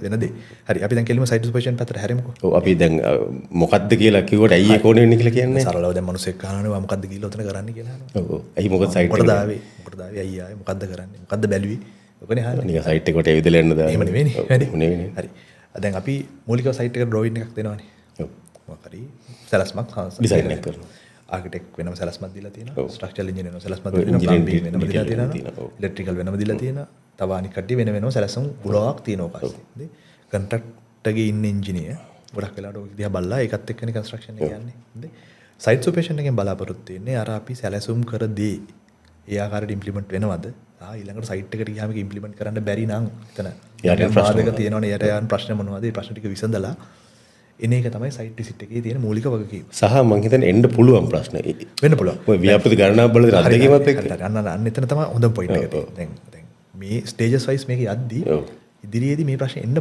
වෙන දේ. හරි අපි දැන් කෙලිම සයිට් සුපර්විෂන් පැත්තට හැරෙමුකෝ. ඔව් අපි දැන් මොකද්ද කියලා කිව්වට ඇයි ඒක ඕනේ වෙන්නේ කියලා කියන්නේ. සරලව දැන් මිනිස්සෙක් අහනවා මොකද්ද කියලා උතන කරන්නේ කියලා අහනවා. ඔව් ඔව්. ඇයි මොකද සයිට් මොකටද ආවේ? ඇයි ආවේ? මොකද්ද කරන්නේ? මොකද්ද බැලුවේ? ඔකනේ අහන්නේ. නිකන් සයිට් එකට ඇවිදලා යන්න දාන්න. එහෙම නෙවෙයිනේ. වැඩි. නෙවෙයිනේ. හරි. දැන් අපි මූලිකව සයිට් එකට ඩ්‍රෝයින් එකක් දෙනවානේ. ඔව්. මොකක් හරි සැලැස්මක් ඩිසයින් එකක් කරනවා. ආකිටෙක් වෙනම සැලැස්මක් දීලා තියෙනවා. ස්ට්‍රක්චරල් ඉන්ජිනියර් වෙනම සැලැස්මක් දීලා තියෙනවා. ප්ලම්බින් වෙනම දීලා තියෙනවා. ඉලෙක්ට්‍රිකල් වෙනම දීලා තියෙනවා. තව අනික් කට්ටිය වෙන වෙනම සැලැස්ම් ගොඩාක් තියෙනවා පස්සේ. හරි. කන්ට්‍රැක්ටර්ගේ ඉන්න ඉංජිනේර් ගොඩක් වෙලාවට ඔය දිහා බලලා ඒකත් එක්කනේ කන්ස්ට්‍රක්ෂන් එක යන්නේ. හරි. සයිට් සුපර්විෂන් එකෙන් බලාපොරොත්තු වෙන්නේ අර අපි සැලැසුම් කර දේ ඒ ආකාරයට ඉම්ප්ලිමන්ට් වෙනවද? ඊළඟට සයිට් එකට ගියාම ඒක ඉම්ප්ලිමන්ට් කරන්න බැරි නම් එතන බාධක තියෙනවනේ යට යන ප්‍රශ්න මොනවද? ඒ ප්‍රශ්න ටික විසඳලා එන එක තමයි සයිට් විසිට් එකේ තියෙන මූලික වගකීම. සහ මං හිතන්නේ එන්න පුළුවන් ප්‍රශ්න. වෙන්න පුළුවන්. ඔය ව්‍යාපෘති ගණනාවක් බලලා අත්දැකීමත් එක්ක. අන්න එතන තමයි හොඳම පොයින්ට් එක තියෙන්නේ. දැන් මේ ස්ටේජස් වයිස් මේක යද්දී ඉදිරියේදී මේ ප්‍රශ්නේ එන්න